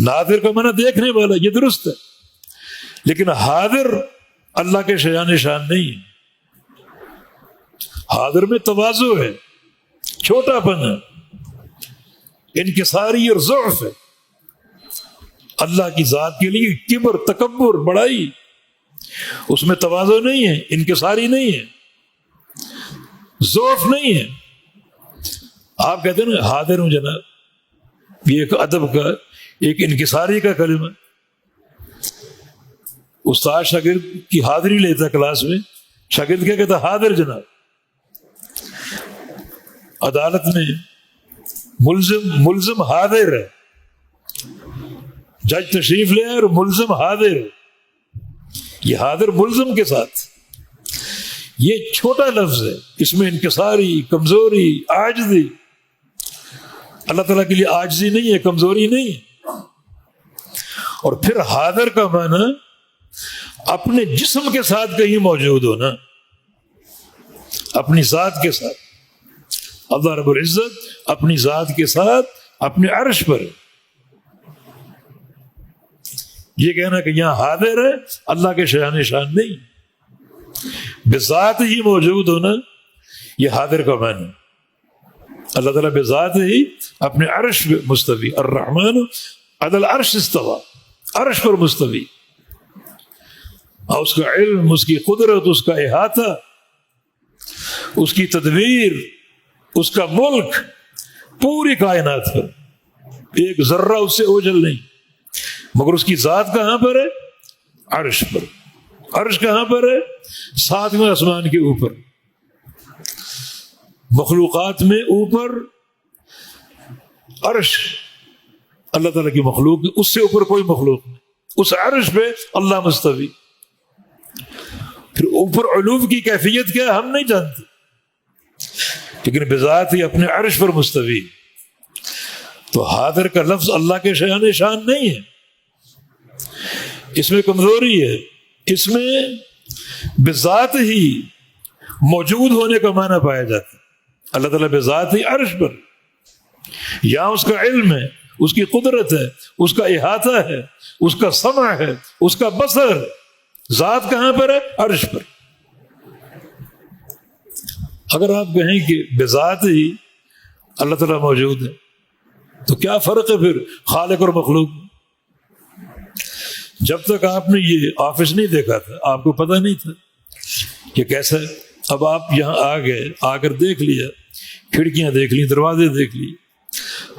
نادر کا معنی دیکھنے والا، یہ درست ہے، لیکن حاضر اللہ کے شان شان نہیں ہے۔ حاضر میں تواضع ہے، چھوٹا پن ہے، انکساری اور ضعف ہے۔ اللہ کی ذات کے لیے کبر، تکبر، بڑائی، اس میں تواضع نہیں ہے، انکساری نہیں ہے، ضعف نہیں ہے۔ آپ کہتے ہیں نا حاضر ہوں جناب، یہ ایک ادب کا، ایک انکساری کا کلمہ۔ استاد شاگرد کی حاضری لیتا کلاس میں، شاگرد کیا کہتا؟ حاضر جناب۔ عدالت میں ملزم حاضر ہے، جج تشریف لے اور ملزم حاضر ہے، یہ حاضر ملزم کے ساتھ۔ یہ چھوٹا لفظ ہے، اس میں انکساری، کمزوری، عاجزی۔ اللہ تعالیٰ کے لیے عاجزی نہیں ہے، کمزوری نہیں ہے۔ اور پھر حاضر کا معنی اپنے جسم کے ساتھ کہیں موجود ہونا، اپنی ذات کے ساتھ۔ اللہ رب العزت اپنی ذات کے ساتھ اپنے عرش پر ہے۔ یہ کہنا کہ یہاں حاضر ہے، اللہ کے شان شان نہیں، بذات ہی موجود ہونا، یہ حاضر کا معنی۔ اللہ تعالیٰ بذات ہی اپنے عرش پہ مستوی، الرحمن علی العرش استوی، عرش پر مستوی۔ اور اس کا علم، اس کی قدرت، اس کا احاطہ، اس کی تدبیر، اس کا ملک پوری کائنات پر، ایک ذرہ اس سے اوجھل نہیں۔ مگر اس کی ذات کہاں پر ہے؟ عرش پر۔ عرش کہاں پر ہے؟ ساتویں آسمان کے اوپر۔ مخلوقات میں اوپر عرش اللہ تعالیٰ کی مخلوق، اس سے اوپر کوئی مخلوق نہیں، اس عرش پہ اللہ مستوی۔ پھر اوپر علو کی کیفیت کیا ہم نہیں جانتے، لیکن بذات ہی اپنے عرش پر مستوی۔ تو حاضر کا لفظ اللہ کے شان شان نہیں ہے، اس میں کمزوری ہے، اس میں بذات ہی موجود ہونے کا معنی پایا جاتا ہے۔ اللہ تعالیٰ بذات ہی عرش پر، یہاں اس کا علم ہے، اس کی قدرت ہے، اس کا احاطہ ہے، اس کا سمع ہے، اس کا بصر ہے۔ ذات کہاں پر ہے؟ عرش پر۔ اگر آپ کہیں کہ بذات ہی اللہ تعالیٰ موجود ہے، تو کیا فرق ہے پھر خالق اور مخلوق؟ جب تک آپ نے یہ آفس نہیں دیکھا تھا، آپ کو پتہ نہیں تھا کہ کیسا ہے۔ اب آپ یہاں آ گئے، آ کر دیکھ لیا، کھڑکیاں دیکھ لی، دروازے دیکھ لی،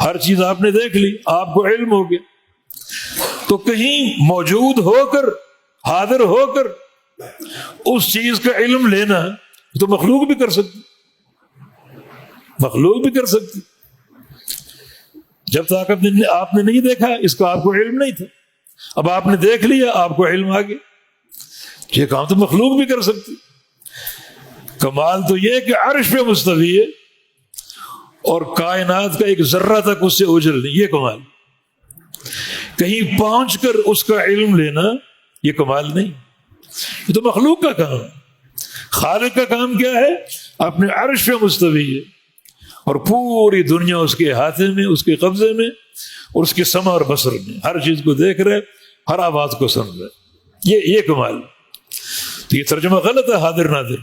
ہر چیز آپ نے دیکھ لی، آپ کو علم ہو گیا۔ تو کہیں موجود ہو کر، حاضر ہو کر اس چیز کا علم لینا تو مخلوق بھی کر سکتی، مخلوق بھی کر سکتی۔ جب تک آپ نے نہیں دیکھا، اس کا آپ کو علم نہیں تھا۔ اب آپ نے دیکھ لیا، آپ کو علم آ گیا، یہ کام تو مخلوق بھی کر سکتی۔ کمال تو یہ ہے کہ عرش پہ مستوی ہے اور کائنات کا ایک ذرہ تک اس سے اوجھل نہیں، یہ کمال۔ کہیں پہنچ کر اس کا علم لینا یہ کمال نہیں، یہ تو مخلوق کا کام ہے۔ خالق کا کام کیا ہے؟ اپنے عرش پہ مستوی ہے اور پوری دنیا اس کے احاطے میں، اس کے قبضے میں، اور اس کے سمع اور بصر میں، ہر چیز کو دیکھ رہے، ہر آواز کو سن رہے، یہ کمال۔ تو یہ ترجمہ غلط ہے حاضر ناظر۔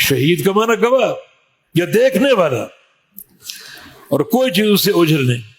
شہید کا معنی گواہ یا دیکھنے والا، اور کوئی چیز اس سے اوجھل نہیں۔